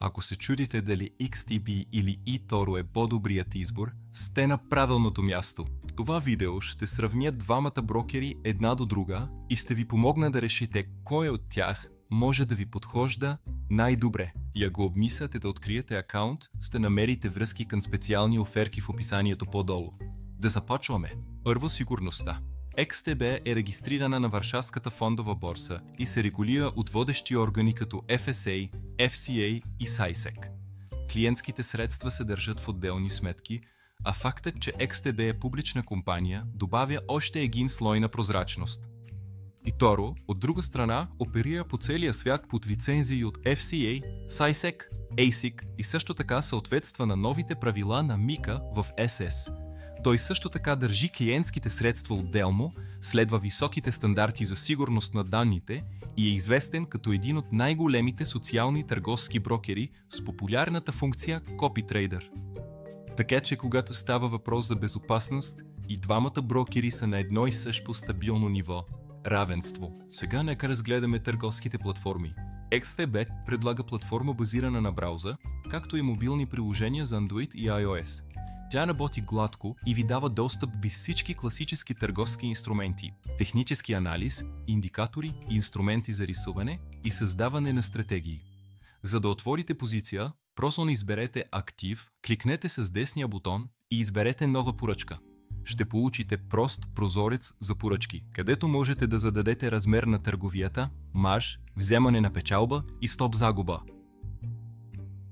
Ако се чудите дали XTB или eToro е по-добрият избор, сте на правилното място. Това видео ще сравня двамата брокери една до друга и ще ви помогна да решите кой от тях може да ви подхожда най-добре. И ако обмисляте да откриете акаунт, ще намерите връзки към специални оферти в описанието по-долу. Да започваме. Първо, сигурността. XTB е регистрирана на Варшавската фондова борса и се регулира от водещи органи като FSA, FCA и SISEC. Клиентските средства се държат в отделни сметки, а фактът, че XTB е публична компания, добавя още един слой на прозрачност. eToro, от друга страна, оперира по целия свят под лицензии от FCA, SISEC, ASIC и също така съответства на новите правила на MiCA в SS. Той също така държи клиентските средства отделно, следва високите стандарти за сигурност на данните и е известен като един от най-големите социални търговски брокери с популярната функция CopyTrader. Така че когато става въпрос за безопасност, и двамата брокери са на едно и също стабилно ниво – равенство. Сега нека разгледаме търговските платформи. XTB предлага платформа базирана на браузър, както и мобилни приложения за Android и iOS. Тя работи гладко и ви дава достъп до всички класически търговски инструменти, технически анализ, индикатори и инструменти за рисуване и създаване на стратегии. За да отворите позиция, просто изберете Актив, кликнете с десния бутон и изберете нова поръчка. Ще получите прост прозорец за поръчки, където можете да зададете размер на търговията, марж, вземане на печалба и стоп загуба.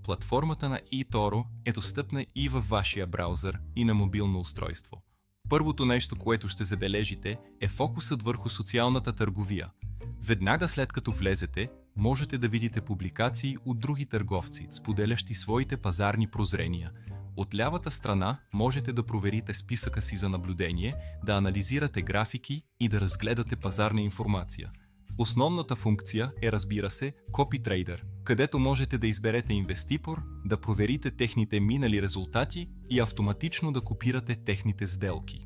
Платформата на eToro е достъпна и във вашия браузър и на мобилно устройство. Първото нещо, което ще забележите, е фокусът върху социалната търговия. Веднага след като влезете, можете да видите публикации от други търговци, споделящи своите пазарни прозрения. От лявата страна можете да проверите списъка си за наблюдение, да анализирате графики и да разгледате пазарна информация. Основната функция е, разбира се, CopyTrader, където можете да изберете инвеститор, да проверите техните минали резултати и автоматично да копирате техните сделки.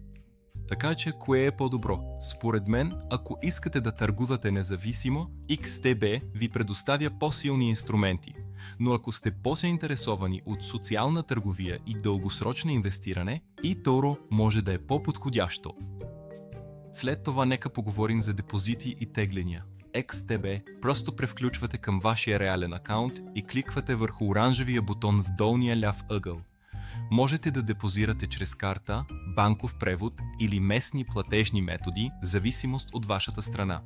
Така че, кое е по-добро? Според мен, ако искате да търгувате независимо, XTB ви предоставя по-силни инструменти. Но ако сте по-заинтересовани от социална търговия и дългосрочно инвестиране, eToro може да е по-подходящо. След това нека поговорим за депозити и тегления. XTB просто превключвате към вашия реален акаунт и кликвате върху оранжевия бутон в долния ляв ъгъл. Можете да депозирате чрез карта, банков превод или местни платежни методи, в зависимост от вашата страна.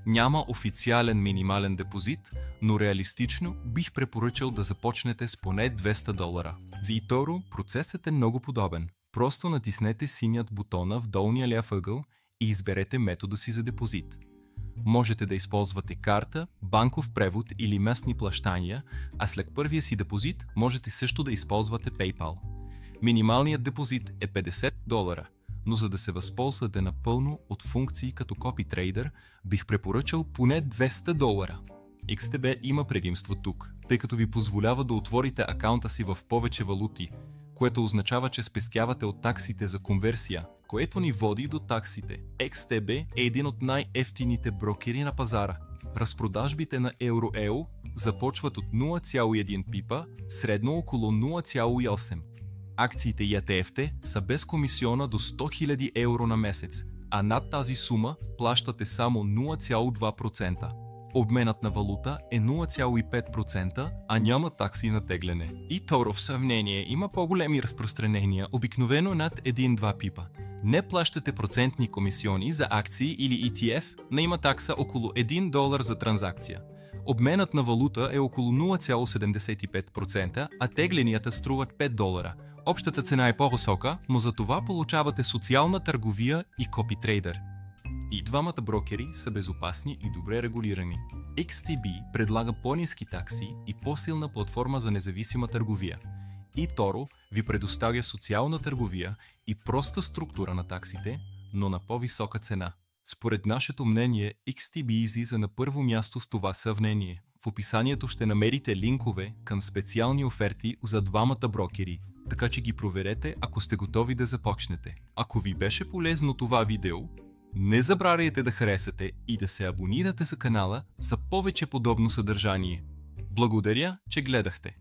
Няма официален минимален депозит, но реалистично бих препоръчал да започнете с поне $200. В eToro процесът е много подобен. Просто натиснете синият бутона в долния ляв ъгъл и изберете метода си за депозит. Можете да използвате карта, банков превод или местни плащания, а след първия си депозит можете също да използвате PayPal. Минималният депозит е $50, но за да се възползвате напълно от функции като CopyTrader, бих препоръчал поне $200. XTB има предимство тук, тъй като ви позволява да отворите акаунта си в повече валути, което означава, че спестявате от таксите за конверсия, което ни води до таксите. XTB е един от най-евтините брокери на пазара. Разпродажбите на EUR започват от 0,1 пипа, средно около 0,8. Акциите и ETF-те са без комисиона до 100 000 евро на месец, а над тази сума плащате само 0,2%. Обменът на валута е 0,5%, а няма такси на тегляне. eToro в сравнение има по-големи разпространения, обикновено над 1-2 пипа. Не плащате процентни комисиони за акции или ETF, но има такса около $1 за транзакция. Обменът на валута е около 0,75%, а тегленията струват $5. Общата цена е по-висока, но за това получавате социална търговия и CopyTrader. И двамата брокери са безопасни и добре регулирани. XTB предлага по-ниски такси и по-силна платформа за независима търговия. eToro ви предоставя социална търговия и проста структура на таксите, но на по-висока цена. Според нашето мнение, XTB излиза на първо място в това сравнение. В описанието ще намерите линкове към специални оферти за двамата брокери, така че ги проверете, ако сте готови да започнете. Ако ви беше полезно това видео, не забравяйте да харесате и да се абонирате за канала за повече подобно съдържание. Благодаря, че гледахте.